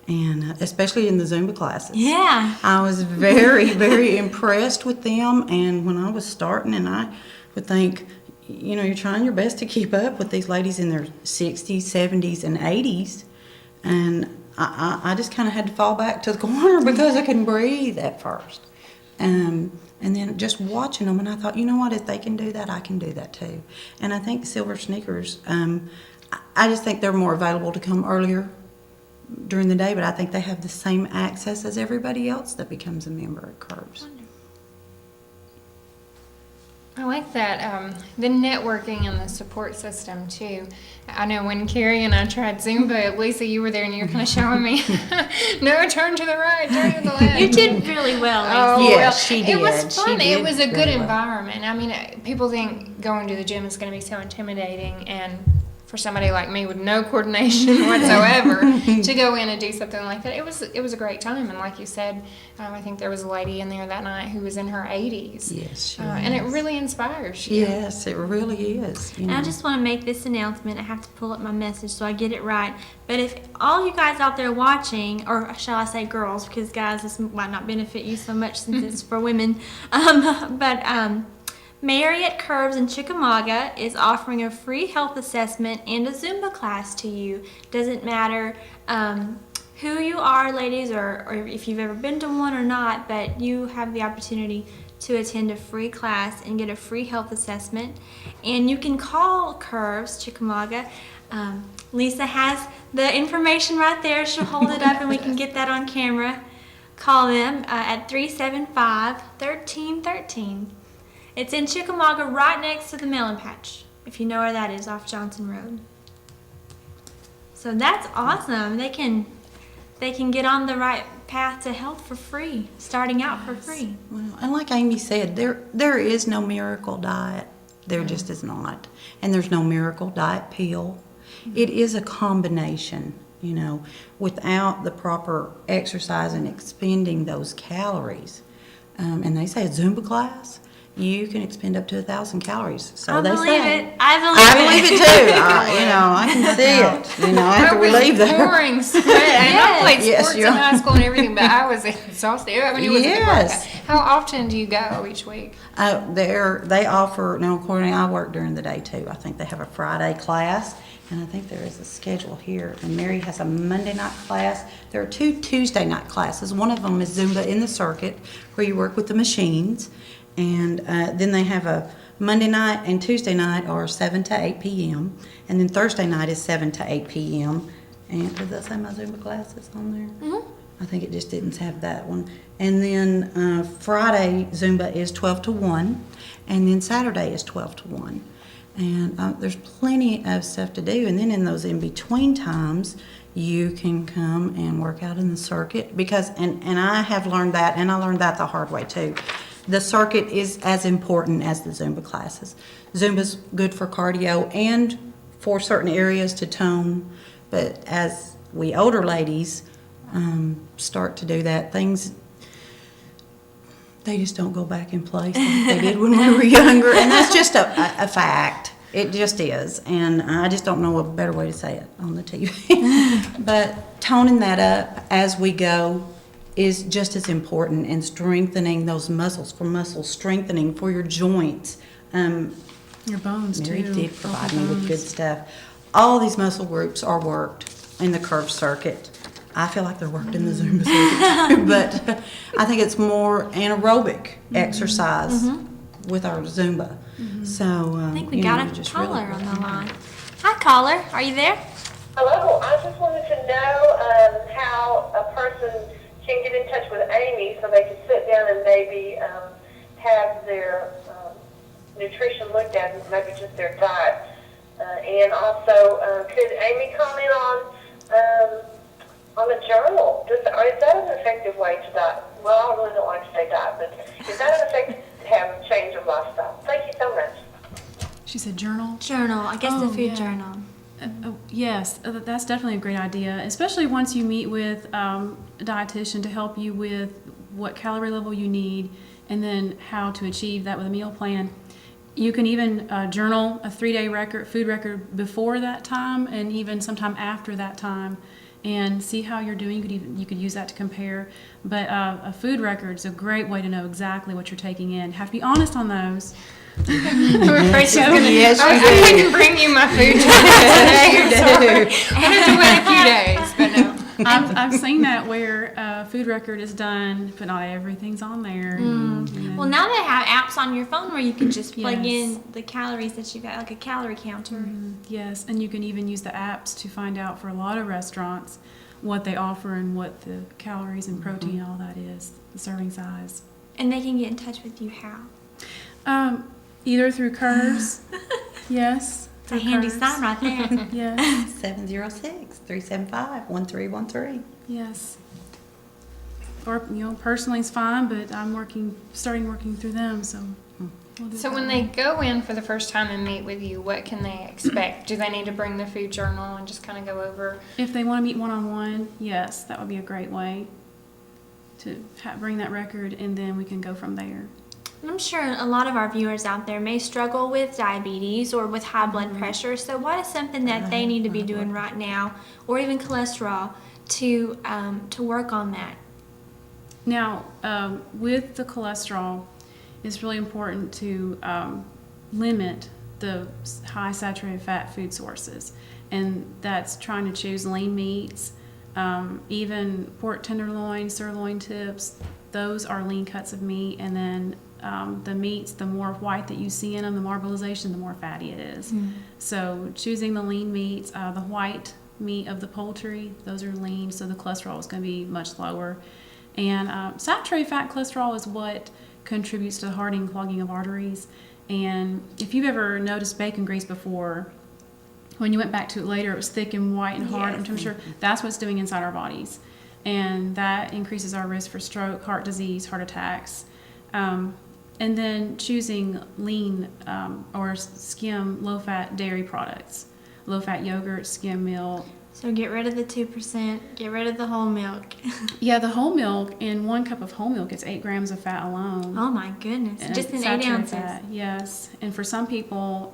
and especially in the Zumba classes. Yeah. I was very, very impressed with them, and when I was starting, and I would think, you're trying your best to keep up with these ladies in their 60s, 70s, and 80s, and I just kind of had to fall back to the corner because I couldn't breathe at first. And then just watching them, and I thought, you know what, if they can do that, I can do that too. And I think Silver Sneakers, I just think they're more available to come earlier during the day, but I think they have the same access as everybody else that becomes a member at Curves. I like that, the networking and the support system too. I know when Carrie and I tried Zumba, Lisa, you were there and you were kind of showing me, no, turn to the right, turn to the left. You did really well, Oh, Lisa. Yes, well, she It was did. fun. She It did was a good very well. environment. I mean, people think going to the gym is going to be so intimidating, and for somebody like me with no coordination whatsoever to go in and do something like that, it was a great time. And like you said, I think there was a lady in there that night who was in her 80s. Yes, she and it was. really inspires you. Yes, it really is. And I just want to make this announcement. I have to pull up my message so I get it right. But if all you guys out there watching, or shall I say girls, because guys, this might not benefit you so much since it's for women, Mary at Curves in Chickamauga is offering a free health assessment and a Zumba class to you. Doesn't matter who you are, ladies, or if you've ever been to one or not, but you have the opportunity to attend a free class and get a free health assessment. And you can call Curves Chickamauga. Lisa has the information right there. She'll hold it up and we can get that on camera. Call them at 375-1313. It's in Chickamauga, right next to the melon patch, if you know where that is, off Johnson Road. So that's awesome. They can get on the right path to health for free, starting out for free. Well, and like Amy said, there is no miracle diet. There just is not. And there's no miracle diet pill. It is a combination, without the proper exercise and expending those calories. And they say a Zumba class, you can expend up to 1,000 calories. So I they believe say. it. I believe it too. I can see it. After we leave there. Pouring sweat. And I played Yes, sports in you're- high school and everything, but I was exhausted. I mean, it was a good Yes. workout. How often do you go each week? They offer, now according, I work during the day too. I think they have a Friday class, and I think there is a schedule here. And Mary has a Monday night class. There are 2 Tuesday night classes. One of them is Zumba in the circuit, where you work with the machines. And then they have a Monday night and Tuesday night are 7 to 8 p.m. And then Thursday night is 7 to 8 p.m. And does that say my Zumba classes on there? Mm-hmm. I think it just didn't have that one. And then Friday Zumba is 12 to 1. And then Saturday is 12 to 1. And there's plenty of stuff to do. And then in those in-between times, you can come and work out in the circuit. Because, and I have learned that, and I learned that the hard way too. The circuit is as important as the Zumba classes. Zumba's good for cardio and for certain areas to tone, but as we older ladies start to do that, things, they just don't go back in place like they did when we were younger, and that's just a fact. It just is, and I just don't know a better way to say it on the TV. But toning that up as we go is just as important, and strengthening those muscles, for muscle strengthening, for your joints. Your bones, Mary too. did provide Healthy me with good bones. stuff. All these muscle groups are worked in the curve circuit. I feel like they're worked in the Zumba circuit too, but I think it's more anaerobic exercise with our Zumba. So I think we got a just caller really- on the line. Hi, caller. Are you there? Hello, I just wanted to know how a person can get in touch with Amy so they can sit down and maybe have their nutrition looked at, maybe just their diet. And also, could Amy comment on a journal? Is that an effective way to diet? Well, I really don't like to say diet, but is that an effective to have a change of lifestyle? Thank you so much. She said journal. Journal. I guess the Oh, food yeah. journal. Yes, that's definitely a great idea, especially once you meet with a dietitian to help you with what calorie level you need and then how to achieve that with a meal plan. You can even journal a 3-day food record before that time and even sometime after that time and see how you're doing. You could use that to compare. But a food record is a great way to know exactly what you're taking in. Have to be honest on those. We're afraid she's gonna. Yes, I you do. couldn't bring you my food today. Sorry. I'm gonna have to wait a few days, but no. I've seen that where food record is done, but not everything's on there. And then- Well, now they have apps on your phone where you can just plug Yes. in the calories that you got, like a calorie counter. Yes, and you can even use the apps to find out for a lot of restaurants what they offer and what the calories and protein, all that is, the serving size. And they can get in touch with you how? Either through Curves, yes. It's a handy sign right there. Yes, 706-375-1313. yes. Or, personally's fine, but I'm starting working through them, so. we'll do So that when way. they go in for the first time and meet with you, what can they expect? Do they need to bring their food journal and just kind of go over? If they want to meet one-on-one, yes, that would be a great way to bring that record, and then we can go from there. I'm sure a lot of our viewers out there may struggle with diabetes or with high blood pressure. So, what is something that they need to be doing right now, or even cholesterol, to work on that? Now, with the cholesterol, it's really important to limit the high saturated fat food sources, and that's trying to choose lean meats, even pork tenderloin, sirloin tips. Those are lean cuts of meat, and then the meats, the more white that you see in them, the marbleization, the more fatty it is. So choosing the lean meats, the white meat of the poultry, those are lean, so the cholesterol is going to be much lower. And saturated fat cholesterol is what contributes to the hardening and clogging of arteries. And if you've ever noticed bacon grease before, when you went back to it later, it was thick and white and hard. Yes. I'm sure that's what it's doing inside our bodies. And that increases our risk for stroke, heart disease, heart attacks. And then choosing lean or skim low-fat dairy products, low-fat yogurt, skim milk. So, get rid of the 2%, get rid of the whole milk. Yeah, the whole milk, in 1 cup of whole milk, it's 8 grams of fat alone. Oh my goodness, And just in 8 saturated ounces. fat, yes. And for some people,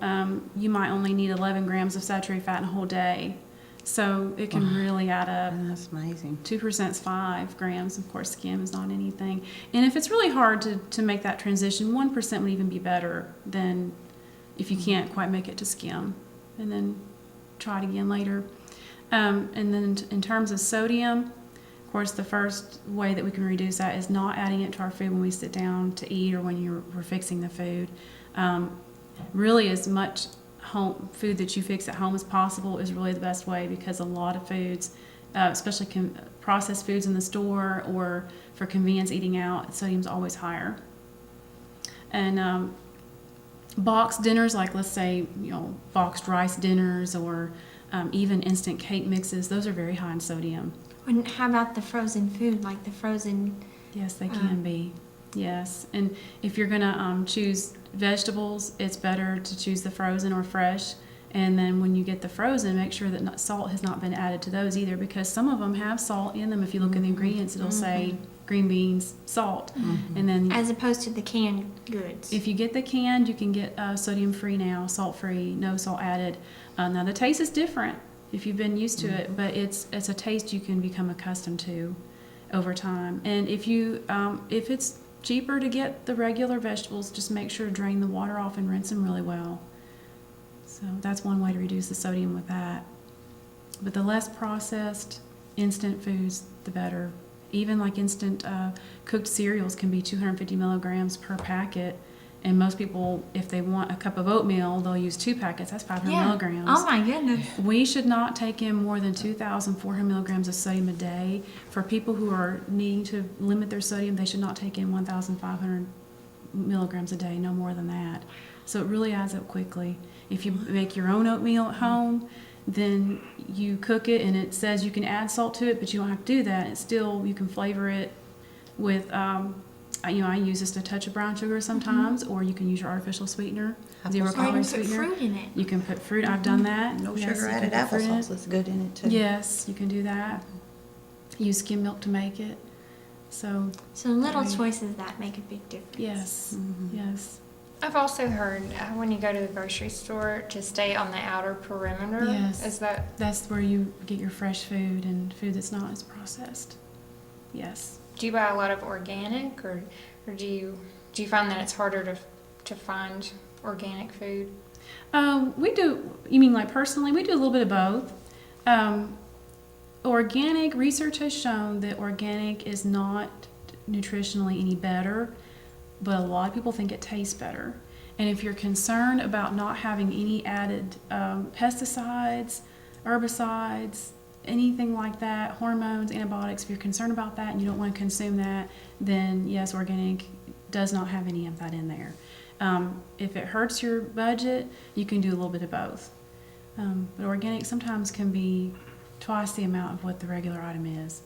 you might only need 11 grams of saturated fat in a whole day. So it can really add up. That's amazing. 2% is 5 grams. Of course, skim is not anything. And if it's really hard to make that transition, 1% would even be better than if you can't quite make it to skim. And then try it again later. And then in terms of sodium, of course, the first way that we can reduce that is not adding it to our food when we sit down to eat or when we're fixing the food. Really, as much home food that you fix at home as possible is really the best way, because a lot of foods, especially processed foods in the store or for convenience eating out, sodium's always higher. And boxed dinners, like let's say boxed rice dinners or even instant cake mixes, those are very high in sodium. And how about the frozen food, like the frozen? Yes, they can be. Yes, and if you're gonna choose vegetables, it's better to choose the frozen or fresh. And then when you get the frozen, make sure that salt has not been added to those either, because some of them have salt in them. If you look in the ingredients, it'll say green beans, salt. And then As opposed to the canned goods. if you get the canned, you can get sodium-free now, salt-free, no salt added. Now the taste is different if you've been used to it, but it's a taste you can become accustomed to over time. And if it's cheaper to get the regular vegetables, just make sure to drain the water off and rinse them really well. So that's one way to reduce the sodium with that. But the less processed instant foods, the better. Even like instant cooked cereals can be 250 milligrams per packet. And most people, if they want a cup of oatmeal, they'll use 2 packets. That's 500 milligrams. Oh my goodness. We should not take in more than 2,400 milligrams of sodium a day. For people who are needing to limit their sodium, they should not take in 1,500 milligrams a day, no more than that. So it really adds up quickly. If you make your own oatmeal at home, then you cook it and it says you can add salt to it, but you don't have to do that. It's still, you can flavor it with, I use just a touch of brown sugar sometimes, or you can use your artificial sweetener, zero Or you calorie can put sweetener. fruit in it. You can put fruit. I've done that. No Yes, sugar you added can put fruit in applesauce is good in it too. Yes, you can do that. Use skim milk to make it. So So little Right. choices that make a big difference. yes, yes. I've also heard when you go to the grocery store to stay on the outer perimeter. Yes. Is that, That's where you get your fresh food and food that's not as processed. Yes. do you buy a lot of organic, or do you find that it's harder to find organic food? We do, you mean like personally? We do a little bit of both. Organic research has shown that organic is not nutritionally any better, but a lot of people think it tastes better. And if you're concerned about not having any added pesticides, herbicides, anything like that, hormones, antibiotics, if you're concerned about that and you don't want to consume that, then yes, organic does not have any of that in there. If it hurts your budget, you can do a little bit of both. But organic sometimes can be twice the amount of what the regular item is.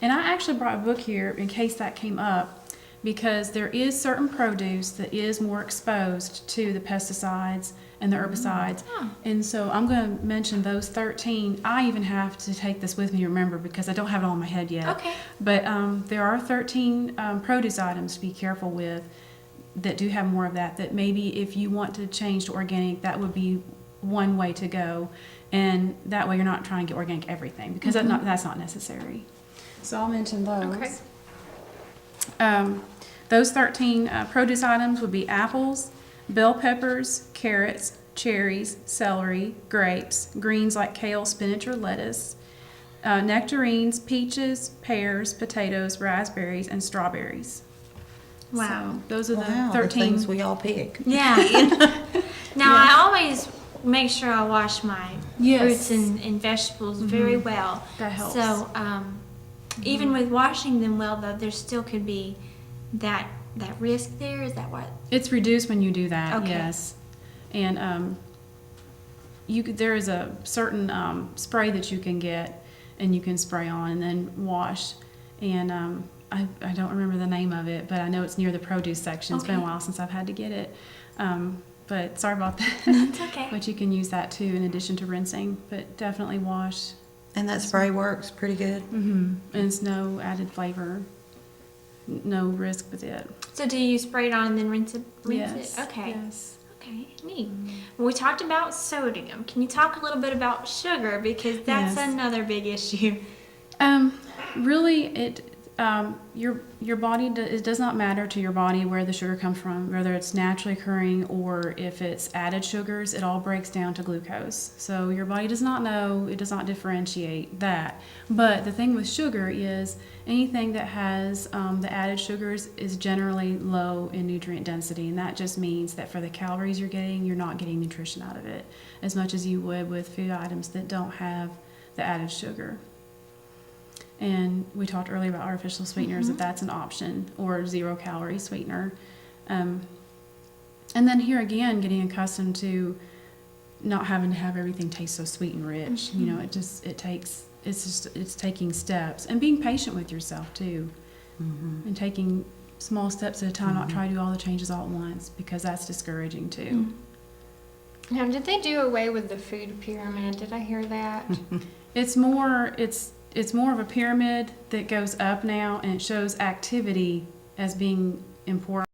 And I actually brought a book here in case that came up, because there is certain produce that is more exposed to the pesticides and the herbicides. And so I'm going to mention those 13. I even have to take this with me to remember because I don't have it all in my head yet. Okay. But there are 13 produce items to be careful with that do have more of that, that maybe if you want to change to organic, that would be one way to go. And that way you're not trying to get organic everything, because that's not necessary. So I'll mention those. Okay. Those 13 produce items would be apples, bell peppers, carrots, cherries, celery, grapes, greens like kale, spinach, or lettuce, nectarines, peaches, pears, potatoes, raspberries, and strawberries. Wow. So those are Wow, the 13 things we all pick. Yeah. Now, I always make sure I wash my Yes. fruits and vegetables very well. That helps. So, even with washing them well, though, there still could be that risk there. Is that what? It's reduced when you do that, Okay. yes. And there is a certain spray that you can get, and you can spray on and then wash. And I don't remember the name of it, but I know it's near the produce section. It's been a Okay. while since I've had to get it. But sorry about that. It's okay. But you can use that too in addition to rinsing. But definitely wash. And that spray works pretty good. And it's no added flavor, no risk with it. So, do you spray it on and then rinse it? Yes. Okay. Yes. Okay, neat. Well, we talked about sodium. Can you talk a little bit about sugar, because that's Yes. another big issue? Really, your body, it does not matter to your body where the sugar comes from, whether it's naturally occurring or if it's added sugars, it all breaks down to glucose. So your body does not know, it does not differentiate that. But the thing with sugar is anything that has the added sugars is generally low in nutrient density, and that just means that for the calories you're not getting nutrition out of it as much as you would with food items that don't have the added sugar. And we talked earlier about artificial sweeteners, that that's an option, or 0-calorie sweetener. And then here again, getting accustomed to not having to have everything taste so sweet and rich. You know, it's taking steps and being patient with yourself too, and taking small steps at a time, not try to do all the changes all at once, because that's discouraging too. Now, did they do away with the food pyramid? Did I hear that? It's more of a pyramid that goes up now, and it shows activity as being important.